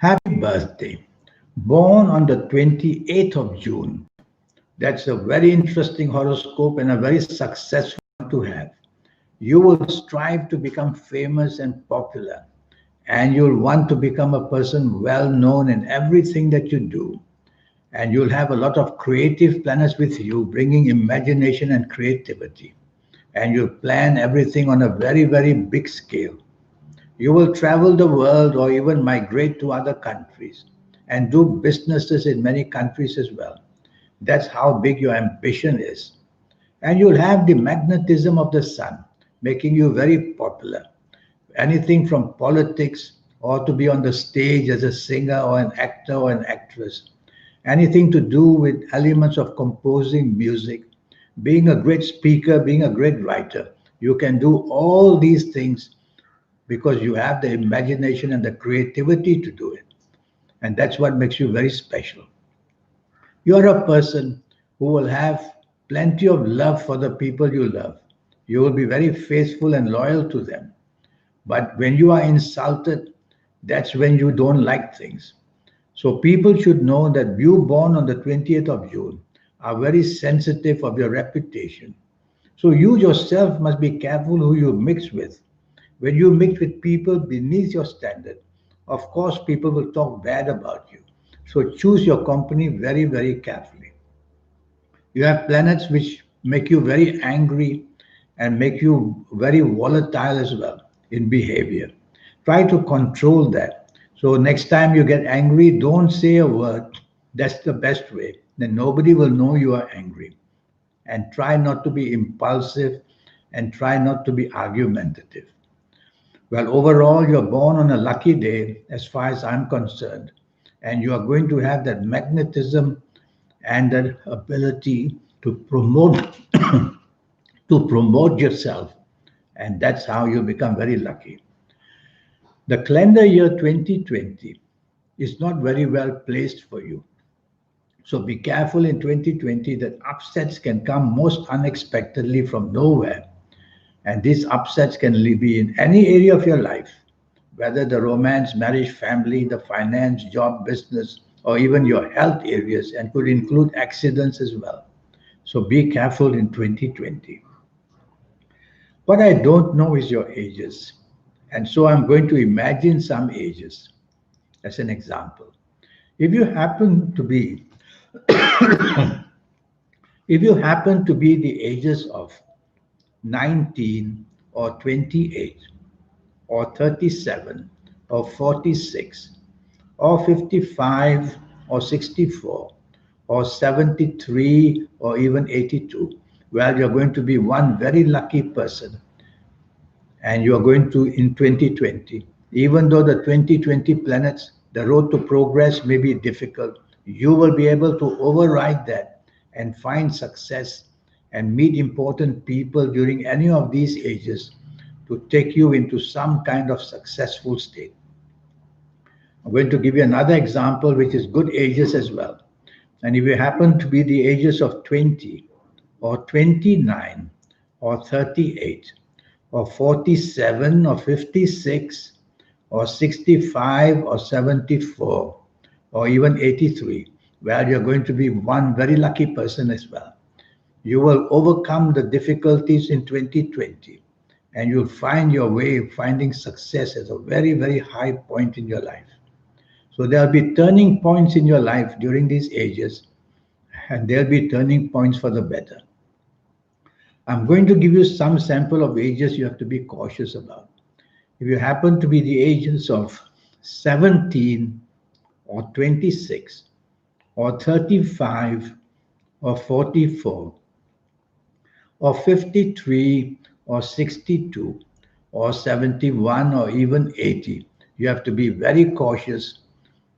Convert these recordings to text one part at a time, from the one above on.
Happy birthday. Born on the 28th of June. That's a very interesting horoscope and a very successful one to have. You will strive to become famous and popular, and you'll want to become a person well known in everything that you do. And you'll have a lot of creative planners with you, bringing imagination and creativity. And you'll plan everything on a very, very big scale. You will travel the world or even migrate to other countries and do businesses in many countries as well. That's how big your ambition is. And you'll have the magnetism of the sun, making you very popular. Anything from politics or to be on the stage as a singer or an actor or an actress. Anything to do with elements of composing music, being a great speaker, being a great writer. You can do all these things because you have the imagination and the creativity to do it. And that's what makes you very special. You're a person who will have plenty of love for the people you love. You will be very faithful and loyal to them. But when you are insulted, that's when you don't like things. So people should know that you born on the 20th of June are very sensitive of your reputation. So you yourself must be careful who you mix with. When you mix with people beneath your standard, of course, people will talk bad about you. So choose your company very, very carefully. You have planets which make you very angry and make you very volatile as well in behavior. Try to control that. So next time you get angry, don't say a word. That's the best way. Then nobody will know you are angry. And try not to be impulsive and try not to be argumentative. Well, overall, you're born on a lucky day as far as I'm concerned. And you are going to have that magnetism and that ability to promote to promote yourself. And that's how you become very lucky. The calendar year 2020 is not very well placed for you. So be careful in 2020 that upsets can come most unexpectedly from nowhere. And these upsets can be in any area of your life, whether the romance, marriage, family, the finance, job, business, or even your health areas, and could include accidents as well. So be careful in 2020. What I don't know is your ages. And so I'm going to imagine some ages as an example. If you happen to be if you happen to be the ages of 19 or 28 or 37 or 46 or 55 or 64 or 73 or even 82, well, you're going to be one very lucky person and you are going to in 2020. Even though the 2020 planets, the road to progress may be difficult, you will be able to override that and find success and meet important people during any of these ages to take you into some kind of successful state. I'm going to give you another example, which is good ages as well. And if you happen to be the ages of 20 or 29 or 38 or 47 or 56 or 65 or 74 or even 83, well, you're going to be one very lucky person as well. You will overcome the difficulties in 2020 and you'll find your way of finding success at a very, very high point in your life. So there'll be turning points in your life during these ages, and there'll be turning points for the better. I'm going to give you some sample of ages you have to be cautious about. If you happen to be the ages of 17 or 26 or 35 or 44 or 53 or 62 or 71 or even 80, you have to be very cautious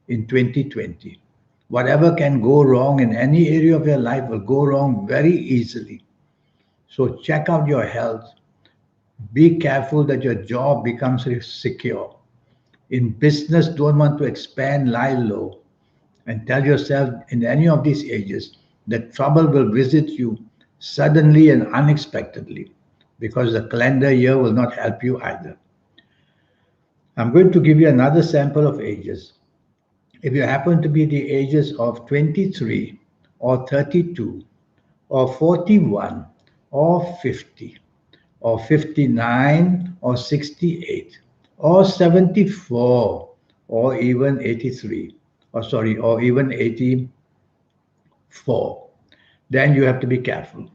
in 2020. Whatever can go wrong in any area of your life will go wrong very easily. So check out your health. Be careful that your job becomes secure. In business, don't want to expand, lie low, and tell yourself in any of these ages that trouble will visit you suddenly and unexpectedly because the calendar year will not help you either. I'm going to give you another sample of ages. If you happen to be the ages of 23 or 32 or 41 or 50 or 59 or 68 or 74 or even 83 or even 84, then you have to be careful.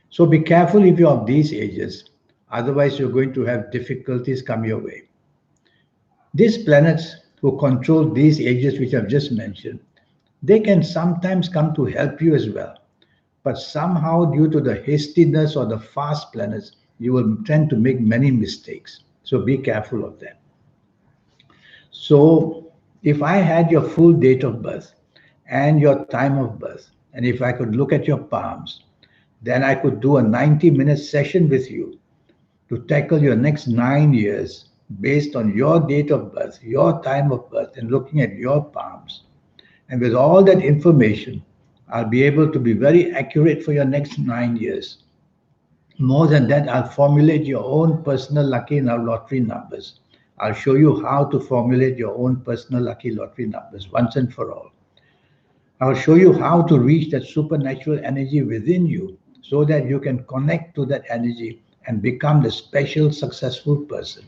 So be careful if you're of these ages, otherwise you're going to have difficulties come your way. These planets who control these ages which I've just mentioned, they can sometimes come to help you as well. But somehow, due to the hastiness or the fast planets, you will tend to make many mistakes. So be careful of that. So, if I had your full date of birth and your time of birth, and if I could look at your palms, then I could do a 90-minute session with you to tackle your next 9 years based on your date of birth, your time of birth, and looking at your palms. And with all that information, I'll be able to be very accurate for your next 9 years. More than that, I'll formulate your own personal lucky lottery numbers. I'll show you how to formulate your own personal lucky lottery numbers once and for all. I'll show you how to reach that supernatural energy within you so that you can connect to that energy and become the special, successful person.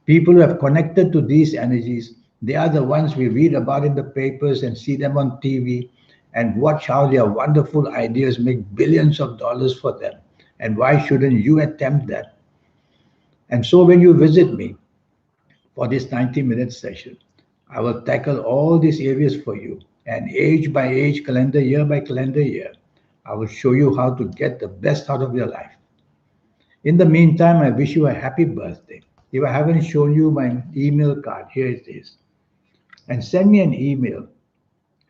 People who have connected to these energies, they are the ones we read about in the papers and see them on TV and watch how their wonderful ideas make billions of dollars for them. And why shouldn't you attempt that? And so when you visit me for this 90-minute session, I will tackle all these areas for you. And age by age, calendar year by calendar year, I will show you how to get the best out of your life. In the meantime, I wish you a happy birthday. If I haven't shown you my email card, here it is. And send me an email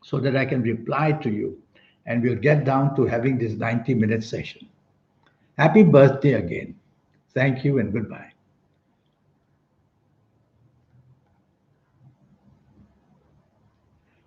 so that I can reply to you and we'll get down to having this 90-minute session. Happy birthday again. Thank you and goodbye.